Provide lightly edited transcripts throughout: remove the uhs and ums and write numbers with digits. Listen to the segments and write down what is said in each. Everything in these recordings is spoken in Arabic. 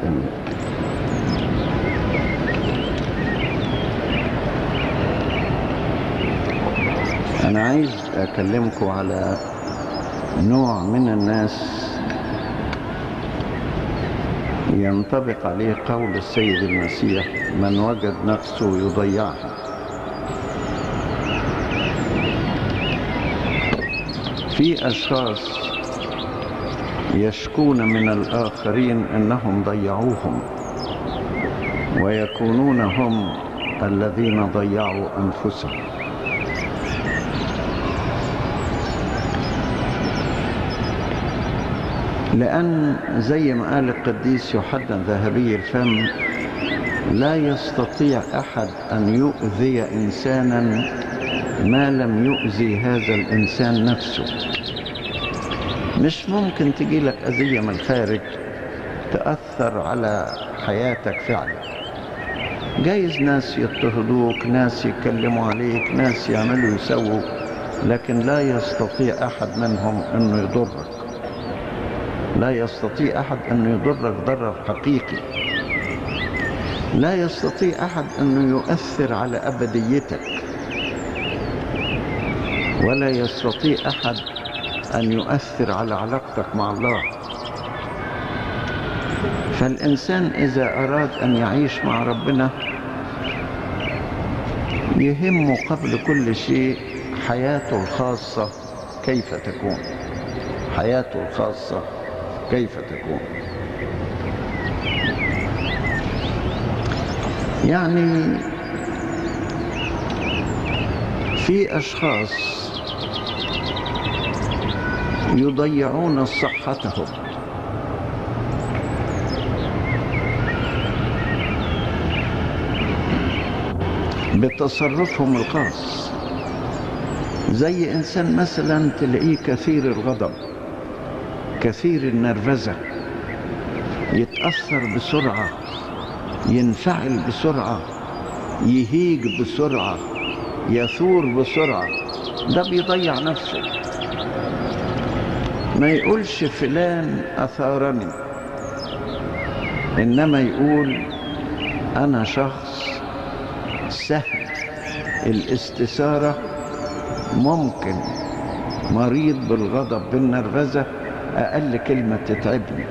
آمين. أنا عايز أكلمكم على نوع من الناس ينطبق عليه قول السيد المسيح: من وجد نفسه يضيعها. في أشخاص يشكون من الآخرين أنهم ضيعوهم، ويكونون هم الذين ضيعوا أنفسهم. لأن زي ما قال القديس يوحنا ذهبي الفم: لا يستطيع أحد أن يؤذي إنسانا ما لم يؤذي هذا الإنسان نفسه. مش ممكن تجي لك أذية من الخارج تأثر على حياتك فعلا. جايز ناس يضطهدوك، ناس يتكلموا عليك، ناس يعملوا يسووا، لكن لا يستطيع أحد منهم أنه يضرك. لا يستطيع أحد أنه يضرك ضرر حقيقي. لا يستطيع أحد أنه يؤثر على أبديتك، ولا يستطيع أحد أن يؤثر على علاقتك مع الله. فالإنسان إذا أراد أن يعيش مع ربنا يهمه قبل كل شيء حياته الخاصة كيف تكون. حياته الخاصة كيف تكون. يعني في أشخاص يضيعون صحتهم بتصرفهم الخاص. زي إنسان مثلا تلاقيه كثير الغضب، كثير النرفزة، يتأثر بسرعة، ينفعل بسرعة، يهيج بسرعة، يثور بسرعة. ده بيضيع نفسه. ما يقولش فلان أثارني، إنما يقول أنا شخص سهل الاستثارة، ممكن مريض بالغضب بالنرفزة، أقل كلمة تتعبني.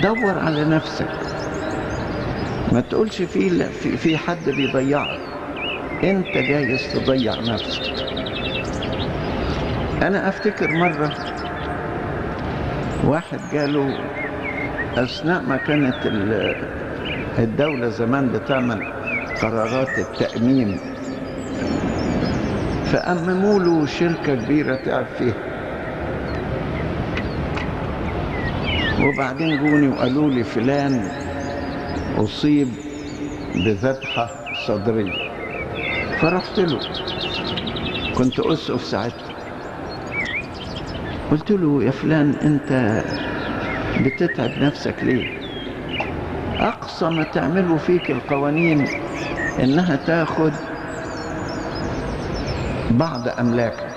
دور على نفسك، ما تقولش في حد بيضيعك، انت جايز تضيع نفسك. انا افتكر مرة واحد جاله اثناء ما كانت الدولة زمان بتعمل قرارات التأمين، فأمموا له شركة كبيرة تعب فيها، وبعدين جوني وقالوا لي فلان أصيب بذبحة صدرية. فرحت له، كنت أسقف ساعتها، قلت له يا فلان أنت بتتعب نفسك ليه؟ أقصى ما تعمله فيك القوانين إنها تاخد بعض أملاكك،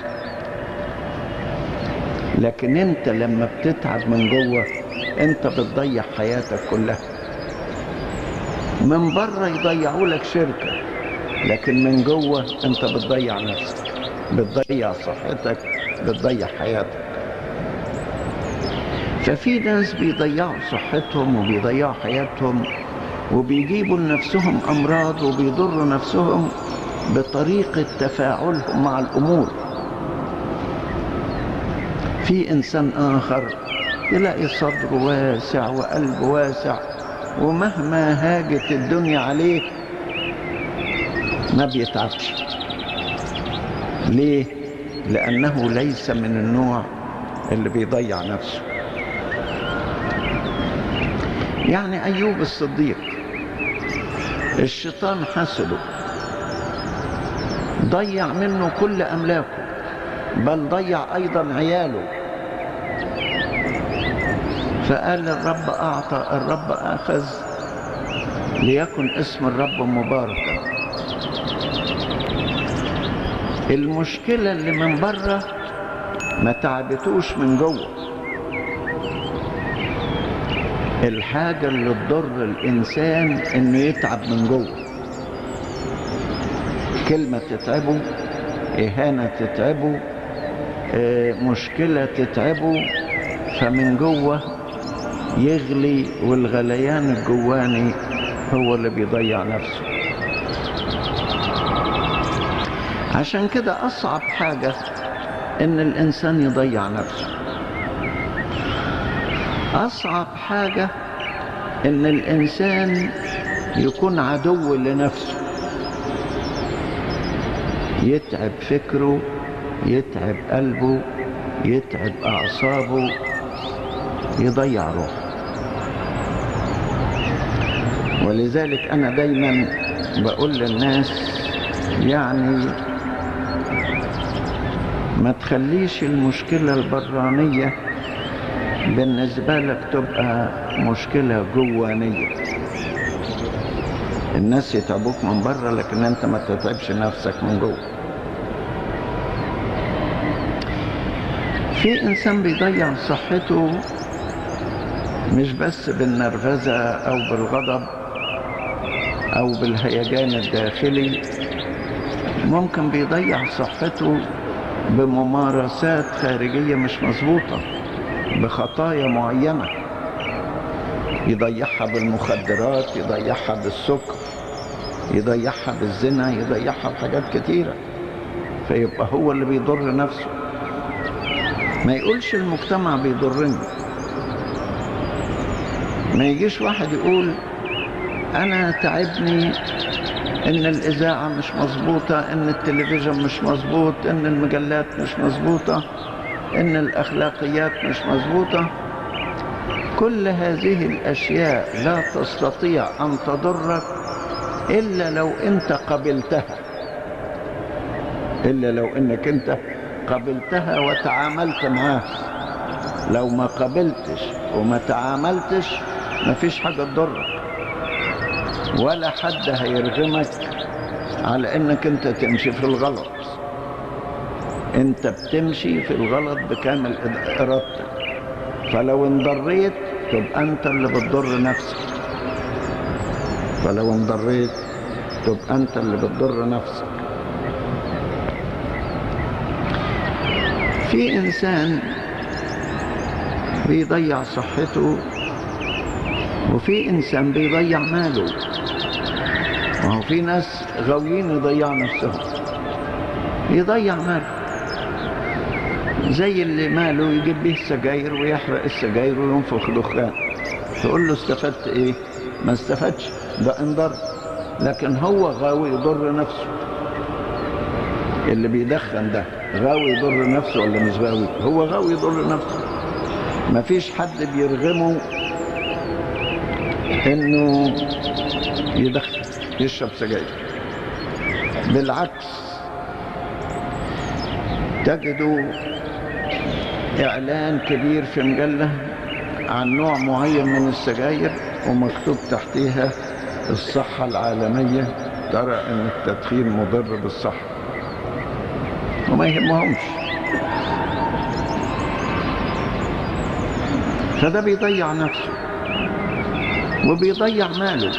لكن أنت لما بتتعب من جوه أنت بتضيع حياتك كلها. من بره يضيعوا لك شركة، لكن من جوه أنت بتضيع نفسك، بتضيع صحتك، بتضيع حياتك. ففي ناس بيضيعوا صحتهم وبيضيعوا حياتهم وبيجيبوا لنفسهم أمراض وبيضروا نفسهم بطريقة تفاعلهم مع الأمور. في إنسان آخر تلاقي صدره واسع وقلب واسع، ومهما هاجت الدنيا عليه ما بيتعبش. ليه؟ لأنه ليس من النوع اللي بيضيع نفسه. يعني أيوب الصديق الشيطان حسده، ضيع منه كل أملاكه، بل ضيع أيضا عياله. فقال الرب أعطى الرب أخذ، ليكن اسم الرب مباركا. المشكلة اللي من بره ما تعبتوش من جوه. الحاجة اللي تضر الإنسان إنه يتعب من جوه، كلمة تتعبه، إهانة تتعبه، مشكلة تتعبه، فمن جوه يغلي، والغليان الجواني هو اللي بيضيع نفسه. عشان كده أصعب حاجة إن الإنسان يضيع نفسه. أصعب حاجة إن الإنسان يكون عدو لنفسه، يتعب فكره، يتعب قلبه، يتعب أعصابه، يضيع روحه. ولذلك أنا دايما بقول للناس يعني ما تخليش المشكلة البرانية بالنسبة لك تبقى مشكلة جوانية. الناس يتعبوك من بره لكن انت ما تتعبش نفسك من جوه. في انسان بيضيع صحته مش بس بالنرفزة او بالغضب او بالهيجان الداخلي، ممكن بيضيع صحته بممارسات خارجية مش مظبوطة، بخطايا معينة، يضيعها بالمخدرات، يضيعها بالسكر، يضيعها بالزنا، يضيعها بحاجات كتيرة، فيبقى هو اللي بيضر نفسه. ما يقولش المجتمع بيضرني. ما يجيش واحد يقول أنا تعبني إن الإذاعة مش مظبوطة، إن التلفزيون مش مظبوط، إن المجلات مش مظبوطة، إن الأخلاقيات مش مظبوطة. كل هذه الأشياء لا تستطيع أن تضرك إلا لو أنت قبلتها، إلا لو أنك أنت قبلتها وتعاملت معها. لو ما قبلتش وما تعاملتش مفيش حاجة تضرك، ولا حد هيرغمك على أنك أنت تمشي في الغلط. أنت بتمشي في الغلط بكامل إرادتك، فلو انضريت تبقى أنت اللي بتضر نفسك، فلو انضريت تبقى أنت اللي بتضر نفسك. في إنسان بيضيع صحته، وفي إنسان بيضيع ماله. وهو في ناس غاويين يضيعوا نفسهم، يضيع ماله، زي اللي ماله يجيب به سجاير ويحرق السجاير وينفخ دخان. تقول له استفدت ايه؟ ما استفدش، ده انضر، لكن هو غاوي يضر نفسه. اللي بيدخن ده غاوي يضر نفسه ولا مش غاوي؟ هو غاوي يضر نفسه. ما فيش حد بيرغمه انه يدخن يشرب سجاير، بالعكس تجدوا إعلان كبير في مجلة عن نوع معين من السجاير ومكتوب تحتيها الصحة العالمية ترى أن التدخين مضر بالصحة، وما يهمهمش. فده بيضيع نفسه وبيضيع ماله.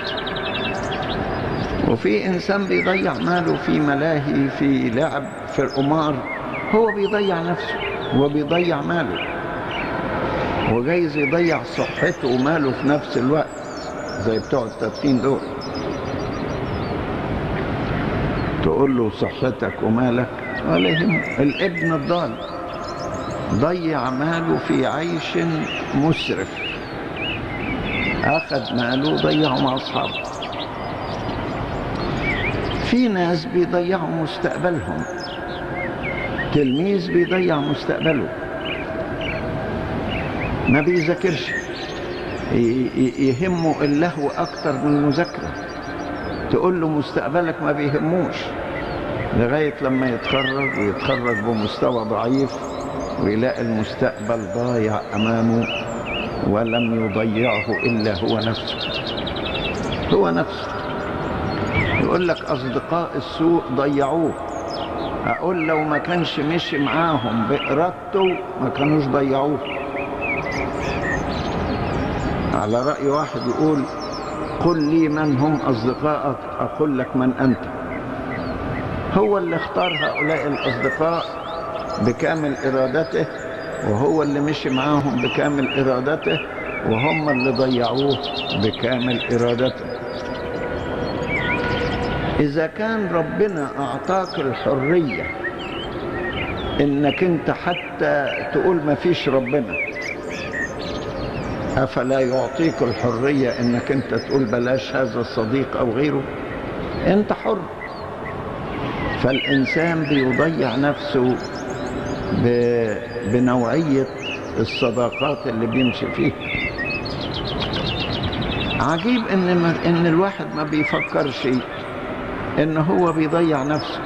وفي إنسان بيضيع ماله في ملاهي، في لعب، في القمار، هو بيضيع نفسه وبيضيع ماله، وجايز يضيع صحته وماله في نفس الوقت زي بتوع التدخين دول. تقول له صحتك ومالك ولا يهمه. الابن الضال ضيع ماله في عيش مسرف، أخذ ماله ضيعه مع أصحابه. في ناس بيضيعوا مستقبلهم، تلميذ بيضيع مستقبله، ما بيذاكرش، يهمه اللهو أكتر من المذاكرة. تقول له مستقبلك ما بيهموش، لغاية لما يتخرج ويتخرج بمستوى ضعيف ويلاقي المستقبل ضايع أمامه ولم يضيعه إلا هو نفسه. هو نفسه. يقول لك أصدقاء السوء ضيعوه. أقول لو ما كانش مشي معاهم بإرادته ما كانوش ضيعوه. على رأي واحد يقول: قل لي من هم أصدقائك أقول لك من أنت. هو اللي اختار هؤلاء الأصدقاء بكامل إرادته، وهو اللي مشي معاهم بكامل إرادته، وهم اللي ضيعوه بكامل إرادته. إذا كان ربنا أعطاك الحرية إنك أنت حتى تقول ما فيش ربنا، أفلا يعطيك الحرية إنك أنت تقول بلاش هذا الصديق أو غيره؟ أنت حر. فالإنسان بيضيع نفسه بنوعية الصداقات اللي بيمشي فيها. عجيب إن الواحد ما بيفكرش إن هو بيضيع نفسه.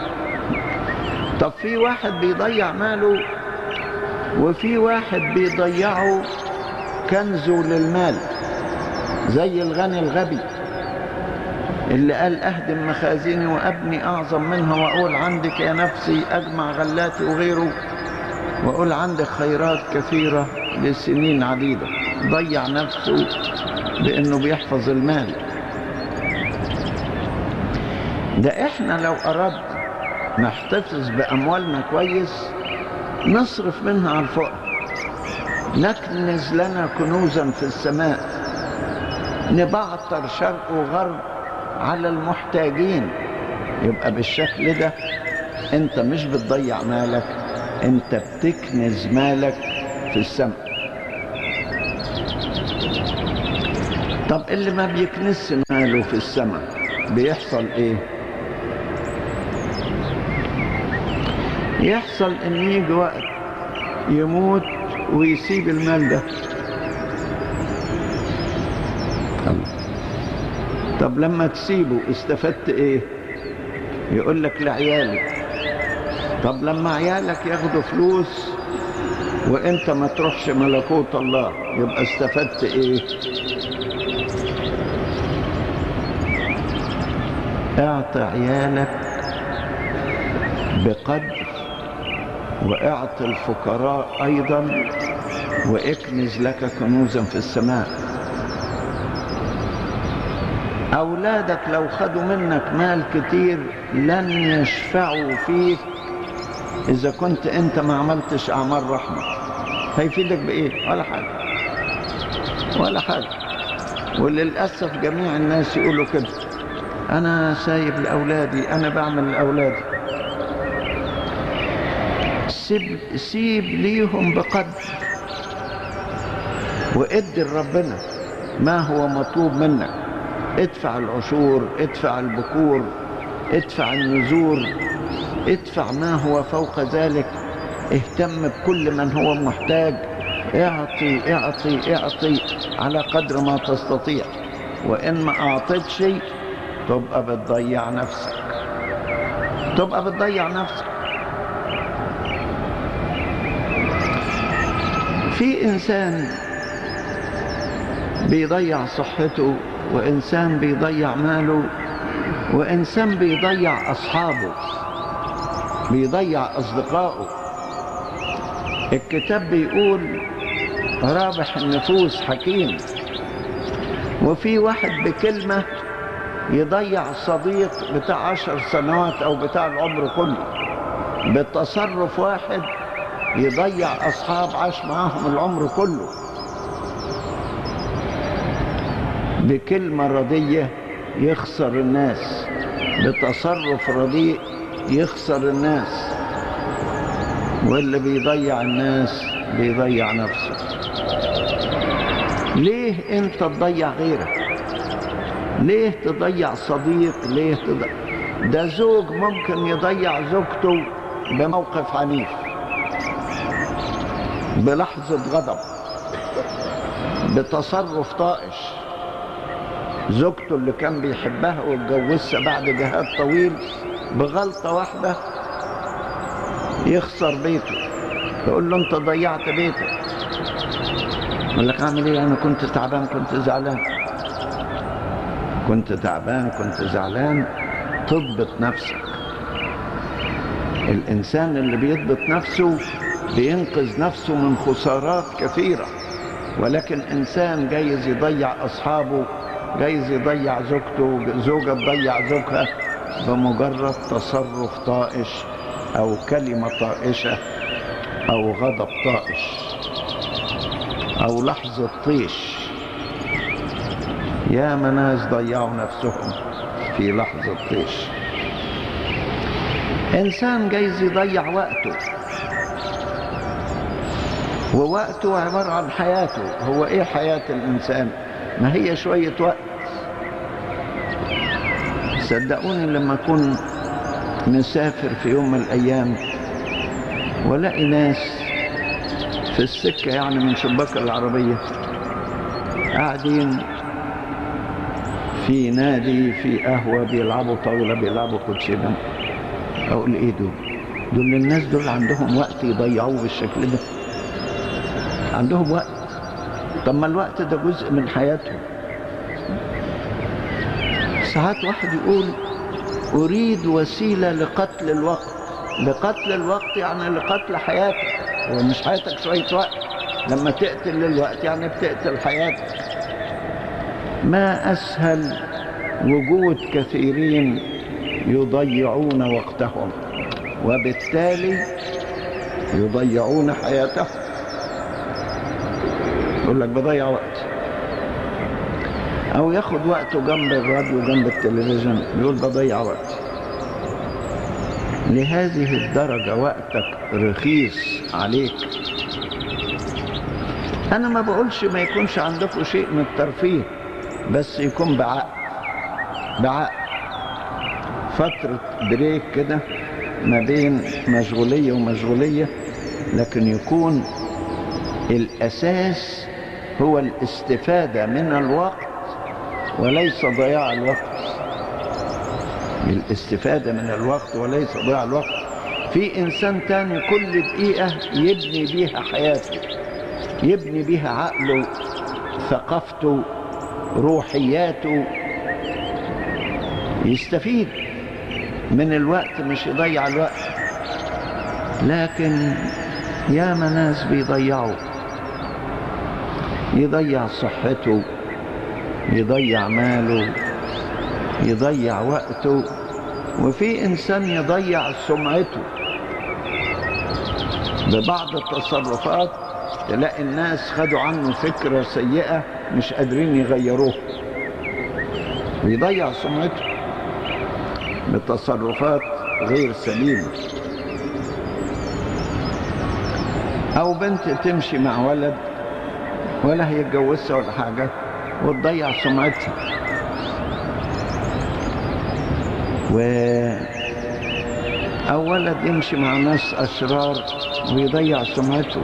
طب في واحد بيضيع ماله، وفي واحد بيضيعه كنزه للمال، زي الغني الغبي اللي قال: أهدم مخازني وأبني أعظم منها، وأقول عندك يا نفسي أجمع غلاتي، وغيره وأقول عندك خيرات كثيرة لسنين عديدة. ضيع نفسه بأنه بيحفظ المال. ده إحنا لو أردنا نحتفظ بأموالنا كويس نصرف منها على الفقراء، نكنز لنا كنوزا في السماء، نبعتر شرق وغرب على المحتاجين. يبقى بالشكل ده انت مش بتضيع مالك، انت بتكنز مالك في السماء. طب اللي ما بيكنس ماله في السماء بيحصل ايه؟ يحصل ان يجي وقت يموت ويسيب المال ده. طب لما تسيبه استفدت ايه؟ يقول لك لعيالي. طب لما عيالك ياخدوا فلوس وانت ما تروحش ملكوت الله يبقى استفدت ايه؟ اعطي عيالك بقدر، واعطي الفقراء ايضا، واكنز لك كنوزا في السماء. أولادك لو خدوا منك مال كتير لن يشفعوا فيك إذا كنت أنت ما عملتش أعمال رحمة. هيفيدك بإيه؟ ولا حاجة، ولا حاجة. وللأسف جميع الناس يقولوا كده: أنا سايب لأولادي، أنا بعمل لأولادي. سيب ليهم بقدر، وادي لربنا ما هو مطلوب منك. ادفع العشور، ادفع البكور، ادفع النذور، ادفع ما هو فوق ذلك. اهتم بكل من هو محتاج. اعطي اعطي اعطي على قدر ما تستطيع. وإن ما أعطيتش تبقى بتضيع نفسك، تبقى بتضيع نفسك. في إنسان بيضيع صحته، وإنسان بيضيع ماله، وإنسان بيضيع أصحابه، بيضيع أصدقائه. الكتاب بيقول: رابح النفوس حكيم. وفي واحد بكلمة يضيع صديق بتاع 10 سنوات أو بتاع العمر كله. بتصرف واحد يضيع أصحاب عاش معاهم العمر كله. بكلمة ردية يخسر الناس، بتصرف رديء يخسر الناس. واللي بيضيع الناس بيضيع نفسه. ليه انت تضيع غيرك؟ ليه تضيع صديق؟ ليه تضيع؟ ده زوج ممكن يضيع زوجته بموقف عنيف، بلحظة غضب، بتصرف طائش. زوجته اللي كان بيحبها واتجوزها بعد جهاد طويل بغلطة واحدة يخسر بيته. يقول له: انت ضيعت بيتك. يقول لك: اعمل ايه؟ انا كنت تعبان، كنت زعلان. كنت تعبان، كنت زعلان. تضبط نفسك. الانسان اللي بيضبط نفسه بينقذ نفسه من خسارات كثيرة. ولكن إنسان جايز يضيع أصحابه، جايز يضيع زوجته، زوجة تضيع زوجها بمجرد تصرف طائش أو كلمة طائشة أو غضب طائش أو لحظة طيش. يا ناس ضيعوا نفسهم في لحظة طيش. إنسان جايز يضيع وقته، ووقته عبارة عن حياته. هو إيه حياة الإنسان؟ ما هي شوية وقت. صدقوني لما أكون مسافر في يوم من الأيام ولاقي ناس في السكة، يعني من شباك العربية، قاعدين في نادي، في قهوة، بيلعبوا طاولة، بيلعبوا كوتشينة، أقول إيه دول الناس دول عندهم وقت يضيعوه بالشكل ده؟ عندهم وقت؟ طب ما الوقت ده جزء من حياتهم. ساعات واحد يقول أريد وسيلة لقتل الوقت. لقتل الوقت يعني لقتل حياتك، ومش حياتك شوية وقت. لما تقتل الوقت يعني بتقتل حياتك. ما أسهل وجود كثيرين يضيعون وقتهم وبالتالي يضيعون حياتهم. يقول لك بضيع وقت، أو ياخد وقته جنب الراديو جنب التلفزيون، يقول بضيع وقت. لهذه الدرجة وقتك رخيص عليك. أنا ما بقولش ما يكونش عندكم شيء من الترفيه، بس يكون بعقل. فترة بريك كده ما بين مشغولية ومشغولية، لكن يكون الأساس هو الاستفادة من الوقت وليس ضياع الوقت. الاستفادة من الوقت وليس ضياع الوقت. في إنسان تاني كل دقيقة يبني بيها حياته، يبني بيها عقله، ثقافته، روحياته، يستفيد من الوقت مش يضيع الوقت. لكن ياما ناس بيضيعوا، يضيع صحته، يضيع ماله، يضيع وقته. وفي إنسان يضيع سمعته ببعض التصرفات. تلاقي الناس خدوا عنه فكرة سيئة مش قادرين يغيروها، ويضيع سمعته بتصرفات غير سليمة. أو بنت تمشي مع ولد ولا هي اتجوزها ولا حاجة وتضيع سمعتها. أو ولد يمشي مع ناس أشرار ويضيع سمعته.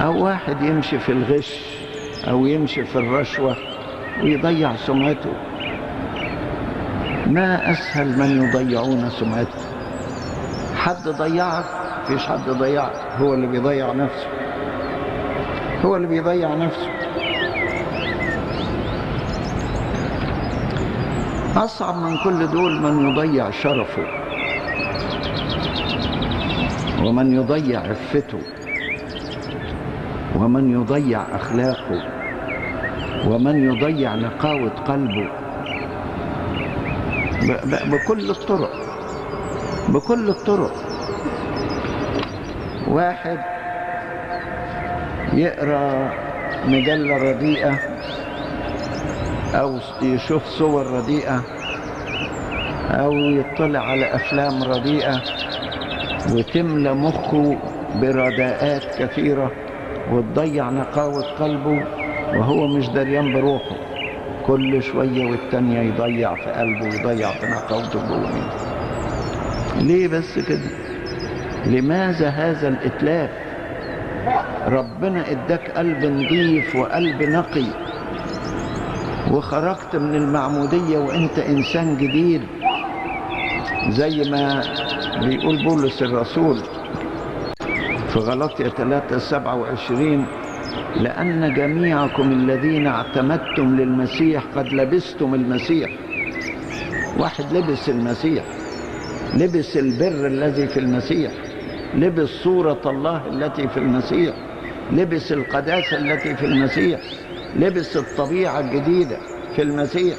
أو واحد يمشي في الغش أو يمشي في الرشوة ويضيع سمعته. ما أسهل من يضيعون سمعته. حد ضيعك؟ فيش حد ضيعك، هو اللي بيضيع نفسه، هو اللي بيضيع نفسه. أصعب من كل دول من يضيع شرفه، ومن يضيع عفته، ومن يضيع أخلاقه، ومن يضيع نقاوة قلبه بكل الطرق، بكل الطرق. واحد يقرأ مجلة رديئة أو يشوف صور رديئة أو يطلع على أفلام رديئة وتملى مخه برداءات كثيرة وتضيع نقاوة قلبه وهو مش دريان بروحه. كل شوية والتانية يضيع في قلبه ويضيع في نقاوته جوه. ليه بس كده؟ لماذا هذا الإتلاف؟ ربنا اداك قلب نظيف وقلب نقي، وخرجت من المعمودية وانت انسان جديد، زي ما بيقول بولس الرسول في غلاطية 3:27: لأن جميعكم الذين اعتمدتم للمسيح قد لبستم المسيح. واحد لبس المسيح، لبس البر الذي في المسيح، لبس صورة الله التي في المسيح، لبس القداسة التي في المسيح، لبس الطبيعة الجديدة في المسيح،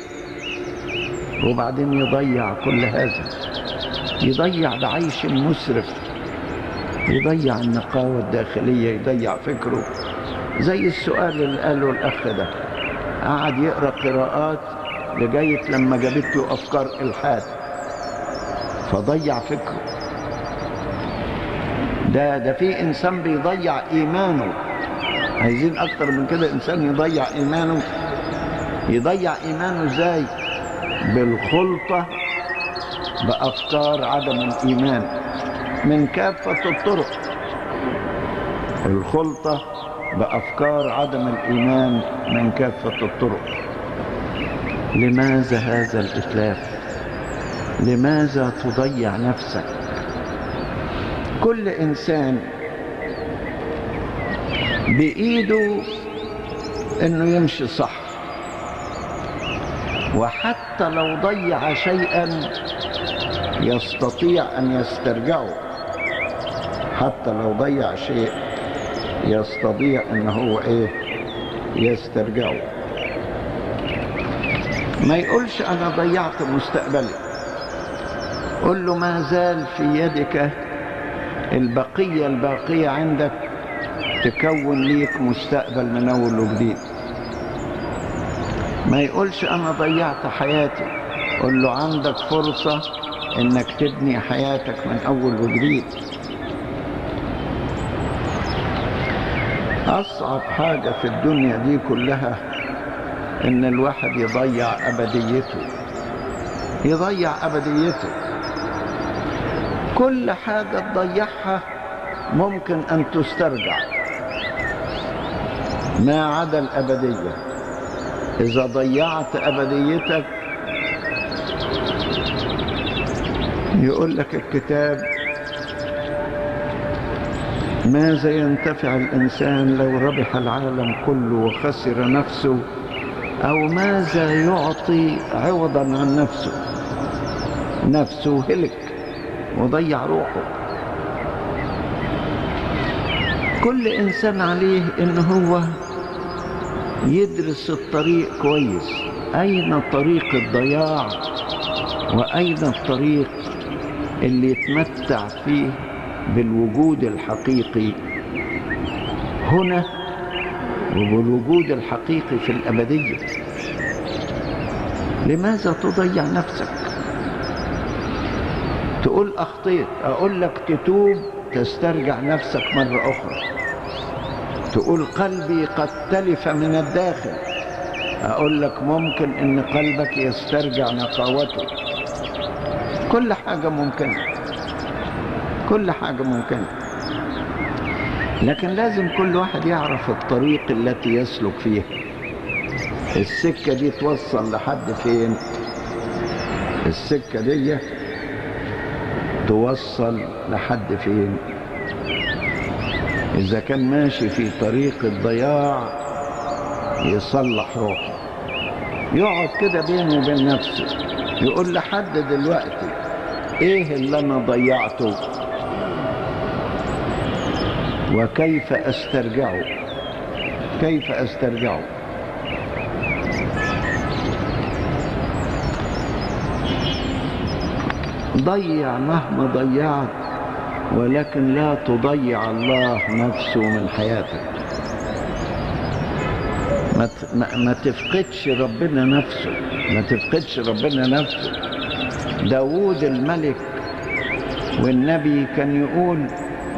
وبعدين يضيع كل هذا، يضيع بعيش مسرف، يضيع النقاوة الداخلية، يضيع فكره. زي السؤال اللي قاله الأخ ده، قعد يقرأ قراءات لغاية لما جابت له أفكار إلحاد فضيع فكره. ده في إنسان بيضيع إيمانه. عايزين أكتر من كده إنسان يضيع إيمانه؟ يضيع إيمانه إزاي؟ بالخلطة بأفكار عدم الإيمان من كافة الطرق. الخلطة بأفكار عدم الإيمان من كافة الطرق. لماذا هذا الإتلاف؟ لماذا تضيع نفسك؟ كل إنسان بإيده إنه يمشي صح، وحتى لو ضيع شيئا يستطيع أن يسترجعه. حتى لو ضيع شيء يستطيع أن هو يسترجعه. ما يقولش أنا ضيعت مستقبلي، قل له ما زال في يدك البقية الباقية عندك تكون ليك مستقبل من أول وجديد. ما يقولش أنا ضيعت حياتي، قل له عندك فرصة إنك تبني حياتك من أول وجديد. أصعب حاجة في الدنيا دي كلها إن الواحد يضيع أبديته، يضيع أبديته. كل حاجة تضيعها ممكن أن تسترجع ما عدا الأبدية. إذا ضيعت أبديتك يقول لك الكتاب ماذا ينتفع الإنسان لو ربح العالم كله وخسر نفسه، أو ماذا يعطي عوضا عن نفسه؟ نفسه هلك وضيع روحه. كل إنسان عليه إن هو يدرس الطريق كويس، أين طريق الضياع وأين الطريق اللي يتمتع فيه بالوجود الحقيقي هنا وبالوجود الحقيقي في الأبدية. لماذا تضيع نفسك؟ تقول أخطيت، أقول لك تتوب تسترجع نفسك مرة أخرى. تقول قلبي قد تلف من الداخل، أقول لك ممكن إن قلبك يسترجع نقاوته. كل حاجة ممكنة، كل حاجة ممكنة، لكن لازم كل واحد يعرف الطريق التي يسلك فيها. السكة دي توصل لحد فين؟ السكة دي توصل لحد فين؟ إذا كان ماشي في طريق الضياع يصلح روحه، يقعد كده بينه وبين نفسه يقول لحد دلوقتي إيه اللي أنا ضيعته وكيف أسترجعه؟ كيف أسترجعه؟ ضيع مهما ضيعت، ولكن لا تضيع الله نفسه من حياتك. ما تفقدش ربنا نفسه، ما تفقدش ربنا نفسه. داود الملك والنبي كان يقول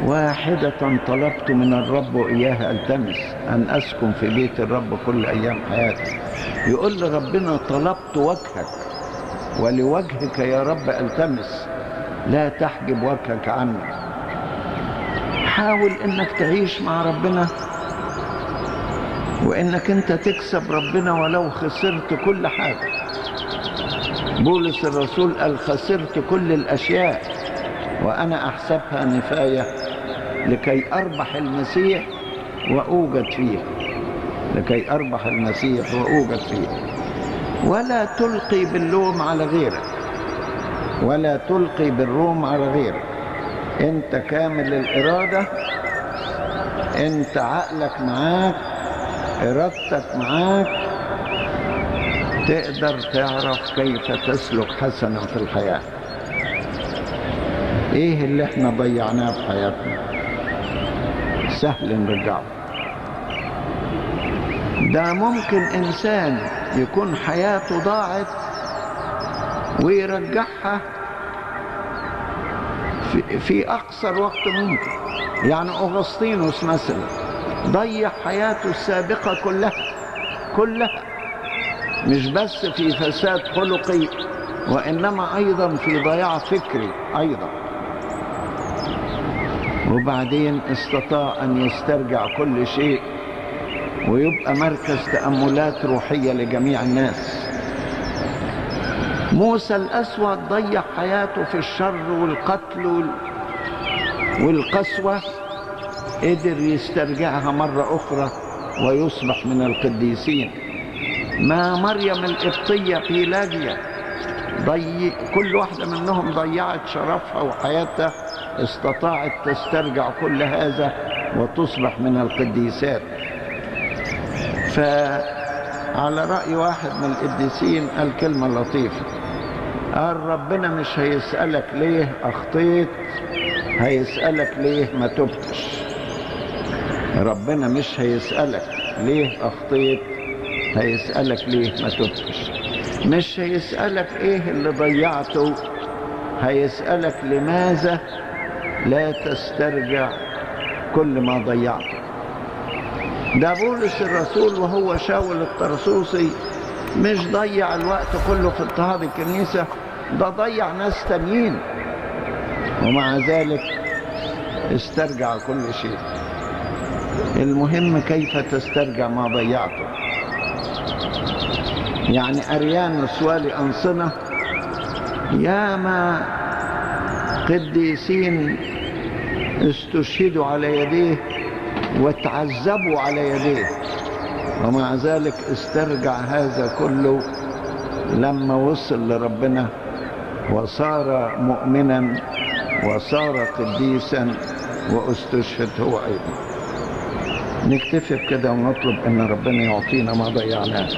واحدة طلبت من الرب وإياها ألتمس، أن أسكن في بيت الرب كل أيام حياتي. يقول لربنا طلبت وجهك، ولوجهك يا رب ألتمس، لا تحجب وجهك عني. حاول إنك تعيش مع ربنا، وإنك أنت تكسب ربنا ولو خسرت كل حاجة. بولس الرسول قال خسرت كل الأشياء وأنا أحسبها نفاية لكي أربح المسيح وأوجد فيه، لكي أربح المسيح وأوجد فيه. ولا تلقي باللوم على غيرك، ولا تلقي بالروم على غيرك. أنت كامل الإرادة، انت عقلك معاك، ارادتك معاك، تقدر تعرف كيف تسلك حسنا في الحياة. ايه اللي احنا ضيعناه في حياتنا؟ سهل نرجعه. ده ممكن انسان يكون حياته ضاعت ويرجعها في اقصر وقت ممكن. يعني اغسطينوس مثلا ضيع حياته السابقة كلها، مش بس في فساد خلقي وإنما أيضا في ضياع فكري أيضا. وبعدين استطاع أن يسترجع كل شيء ويبقى مركز تأملات روحية لجميع الناس. موسى الأسود ضيع حياته في الشر والقتل والقسوة، قدر يسترجعها مرة أخرى ويصبح من القديسين. ما مريم القبطية بيلاجيا كل واحدة منهم ضيعت شرفها وحياتها، استطاعت تسترجع كل هذا وتصبح من القديسات. فعلى رأي واحد من القديسين قال كلمة لطيفة، قال ربنا مش هيسألك ليه أخطيت، هيسألك ليه ما تبتش. ربنا مش هيسألك ليه أخطيت، هيسألك ليه ما تبتش. مش هيسألك ايه اللي ضيعته، هيسألك لماذا لا تسترجع كل ما ضيعته. ده بولس الرسول وهو شاول الطرسوسي مش ضيع الوقت كله في اضطهاد الكنيسة، ده ضيع ناس تانيين ومع ذلك استرجع كل شيء. المهم كيف تسترجع ما ضيعته. يعني أريانوس والي أنصنة ياما قديسين استشهدوا على يديه وتعذبوا على يديه، ومع ذلك استرجع هذا كله لما وصل لربنا وصار مؤمنا وصار قديسا واستشهد هو أيضا. نكتفي بكده ونطلب أن ربنا يعطينا ما ضيعناه.